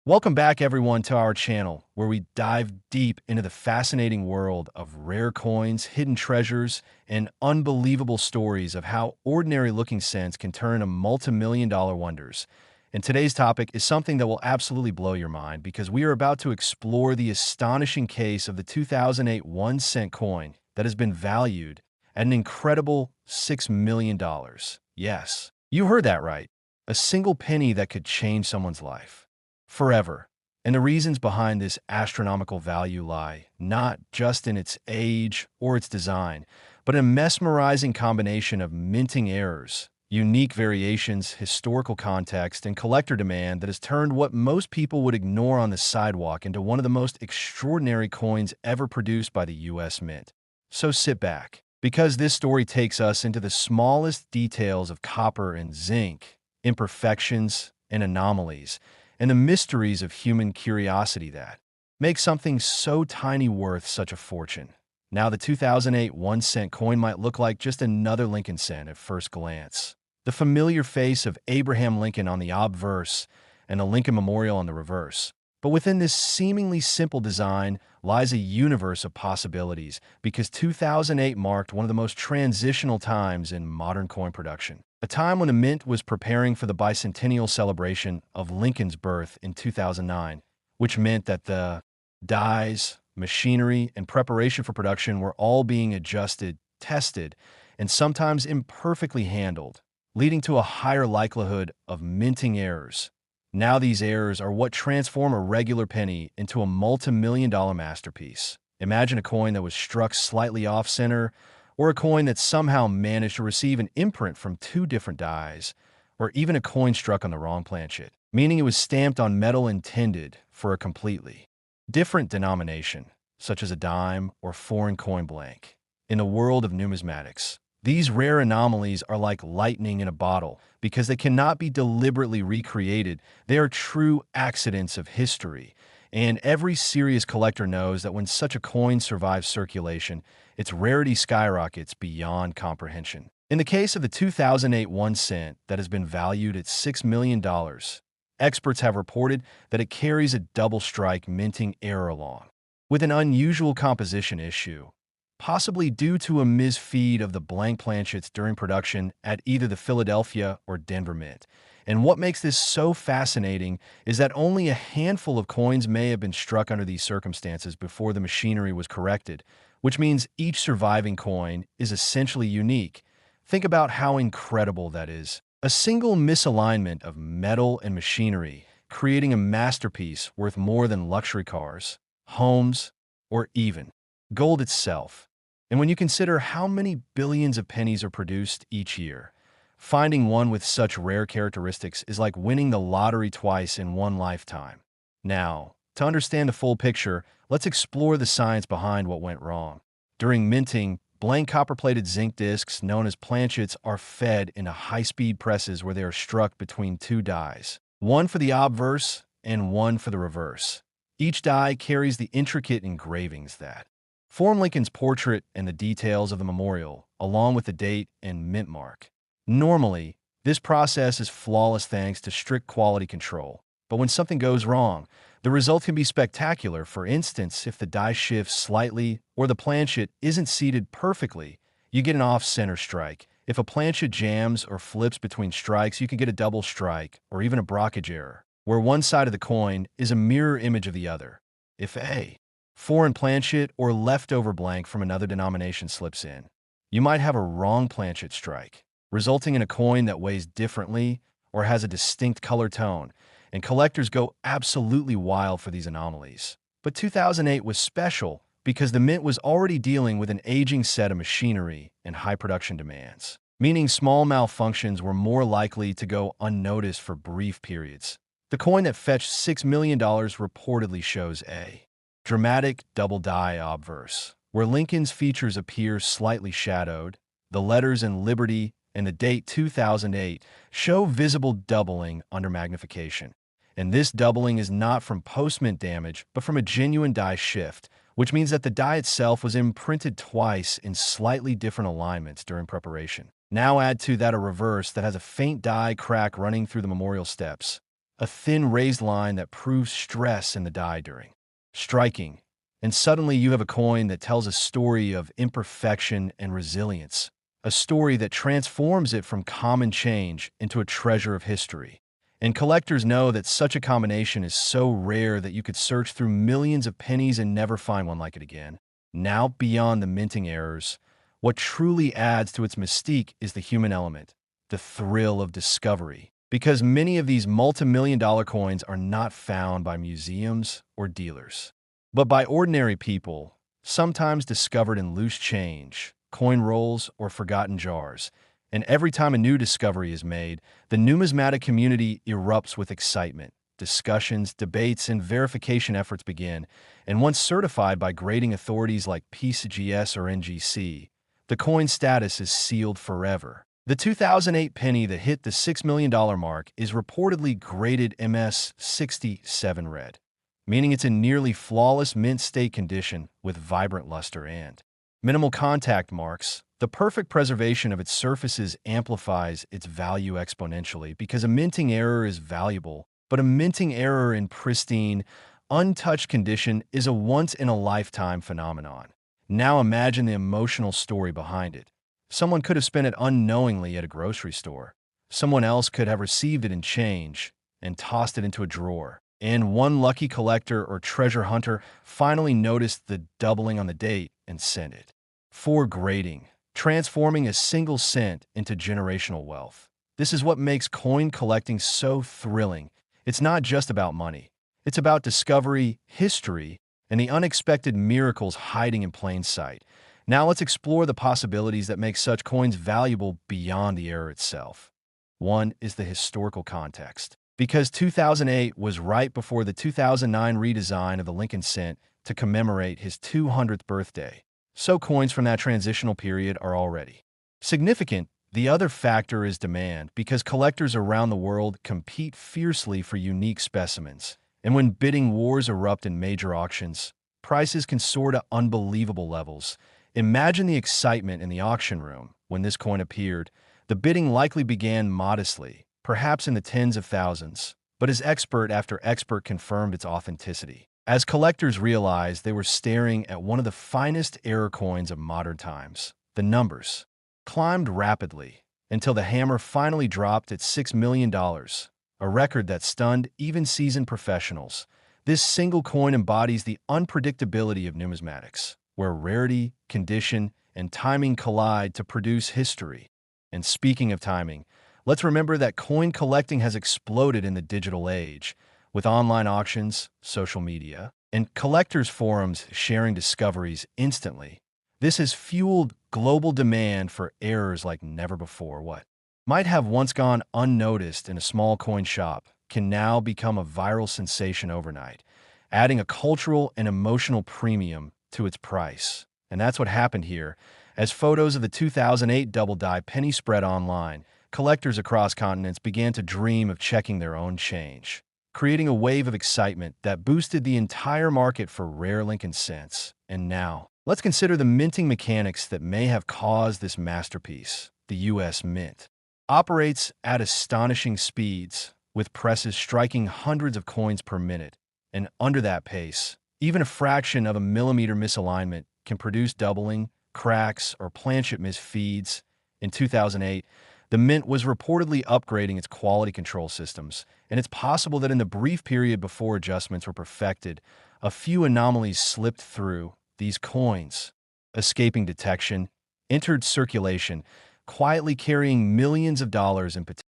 Welcome back, everyone, to our channel, where we dive deep into the fascinating world of rare coins, hidden treasures, and unbelievable stories of how ordinary-looking cents can turn into multi-million-dollar wonders. And today's topic is something that will absolutely blow your mind because we are about to explore the astonishing case of the 2008 1-cent coin that has been valued at an incredible $6 million. Yes, you heard that right. A single penny that could change someone's life forever. And the reasons behind this astronomical value lie not just in its age or its design, but in a mesmerizing combination of minting errors, unique variations, historical context, and collector demand that has turned what most people would ignore on the sidewalk into one of the most extraordinary coins ever produced by the US Mint. So sit back, because this story takes us into the smallest details of copper and zinc, imperfections and anomalies, and the mysteries of human curiosity that make something so tiny worth such a fortune. Now, the 2008 1-cent coin might look like just another Lincoln cent at first glance. The familiar face of Abraham Lincoln on the obverse and the Lincoln Memorial on the reverse. But within this seemingly simple design lies a universe of possibilities because 2008 marked one of the most transitional times in modern coin production. A time when the Mint was preparing for the bicentennial celebration of Lincoln's birth in 2009, which meant that the dies, machinery, and preparation for production were all being adjusted, tested, and sometimes imperfectly handled, leading to a higher likelihood of minting errors. Now these errors are what transform a regular penny into a multi-million-dollar masterpiece. Imagine a coin that was struck slightly off-center, or a coin that somehow managed to receive an imprint from two different dies, or even a coin struck on the wrong planchet, meaning it was stamped on metal intended for a completely different denomination, such as a dime or foreign coin blank. In the world of numismatics, these rare anomalies are like lightning in a bottle because they cannot be deliberately recreated. They are true accidents of history. And every serious collector knows that when such a coin survives circulation, its rarity skyrockets beyond comprehension. In the case of the 2008 1-cent that has been valued at $6 million, experts have reported that it carries a double strike minting error along with an unusual composition issue, possibly due to a misfeed of the blank planchets during production at either the Philadelphia or Denver Mint. And what makes this so fascinating is that only a handful of coins may have been struck under these circumstances before the machinery was corrected, which means each surviving coin is essentially unique. Think about how incredible that is. A single misalignment of metal and machinery, creating a masterpiece worth more than luxury cars, homes, or even gold itself. And when you consider how many billions of pennies are produced each year, finding one with such rare characteristics is like winning the lottery twice in one lifetime. Now, to understand the full picture, let's explore the science behind what went wrong. During minting, blank copper-plated zinc discs known as planchets are fed into high-speed presses where they are struck between two dies, one for the obverse and one for the reverse. Each die carries the intricate engravings that form Lincoln's portrait and the details of the memorial, along with the date and mint mark. Normally, this process is flawless thanks to strict quality control. But when something goes wrong, the result can be spectacular. For instance, if the die shifts slightly or the planchet isn't seated perfectly, you get an off-center strike. If a planchet jams or flips between strikes, you can get a double strike or even a blockage error, where one side of the coin is a mirror image of the other. If a foreign planchet or leftover blank from another denomination slips in, you might have a wrong planchet strike, resulting in a coin that weighs differently or has a distinct color tone, and collectors go absolutely wild for these anomalies. But 2008 was special because the Mint was already dealing with an aging set of machinery and high production demands, meaning small malfunctions were more likely to go unnoticed for brief periods. The coin that fetched $6 million reportedly shows a dramatic double die obverse, where Lincoln's features appear slightly shadowed. The letters in Liberty and the date 2008 show visible doubling under magnification. And this doubling is not from post-mint damage, but from a genuine die shift, which means that the die itself was imprinted twice in slightly different alignments during preparation. Now add to that a reverse that has a faint die crack running through the memorial steps, a thin raised line that proves stress in the die during striking. And suddenly you have a coin that tells a story of imperfection and resilience, a story that transforms it from common change into a treasure of history. And collectors know that such a combination is so rare that you could search through millions of pennies and never find one like it again. Now, beyond the minting errors, what truly adds to its mystique is the human element, the thrill of discovery. Because many of these multi-million-dollar coins are not found by museums or dealers, but by ordinary people, sometimes discovered in loose change, coin rolls, or forgotten jars. And every time a new discovery is made, the numismatic community erupts with excitement. Discussions, debates, and verification efforts begin, and once certified by grading authorities like PCGS or NGC, the coin's status is sealed forever. The 2008 penny that hit the $6 million mark is reportedly graded MS67 red, meaning it's in nearly flawless mint state condition with vibrant luster and minimal contact marks. The perfect preservation of its surfaces amplifies its value exponentially because a minting error is valuable, but a minting error in pristine, untouched condition is a once-in-a-lifetime phenomenon. Now imagine the emotional story behind it. Someone could have spent it unknowingly at a grocery store. Someone else could have received it in change and tossed it into a drawer. And one lucky collector or treasure hunter finally noticed the doubling on the date and sent it for grading, transforming a single cent into generational wealth. This is what makes coin collecting so thrilling. It's not just about money. It's about discovery, history, and the unexpected miracles hiding in plain sight. Now let's explore the possibilities that make such coins valuable beyond the error itself. One is the historical context. Because 2008 was right before the 2009 redesign of the Lincoln cent to commemorate his 200th birthday, so coins from that transitional period are already significant. The other factor is demand, because collectors around the world compete fiercely for unique specimens. And when bidding wars erupt in major auctions, prices can soar to unbelievable levels. Imagine the excitement in the auction room when this coin appeared. The bidding likely began modestly, perhaps in the tens of thousands, but as expert after expert confirmed its authenticity. As collectors realized they were staring at one of the finest error coins of modern times, the numbers climbed rapidly until the hammer finally dropped at $6 million, a record that stunned even seasoned professionals. This single coin embodies the unpredictability of numismatics, where rarity, condition, and timing collide to produce history. And speaking of timing, let's remember that coin collecting has exploded in the digital age, with online auctions, social media, and collectors' forums sharing discoveries instantly. This has fueled global demand for errors like never before. What might have once gone unnoticed in a small coin shop can now become a viral sensation overnight, adding a cultural and emotional premium to its price. And that's what happened here. As photos of the 2008 double die penny spread online, collectors across continents began to dream of checking their own change, creating a wave of excitement that boosted the entire market for rare Lincoln cents. And now, let's consider the minting mechanics that may have caused this masterpiece. The U.S. Mint operates at astonishing speeds, with presses striking hundreds of coins per minute. And under that pace, even a fraction of a millimeter misalignment can produce doubling, cracks, or planchet misfeeds. In 2008, the Mint was reportedly upgrading its quality control systems, and it's possible that in the brief period before adjustments were perfected, a few anomalies slipped through. These coins, escaping detection, entered circulation, quietly carrying millions of dollars in potential.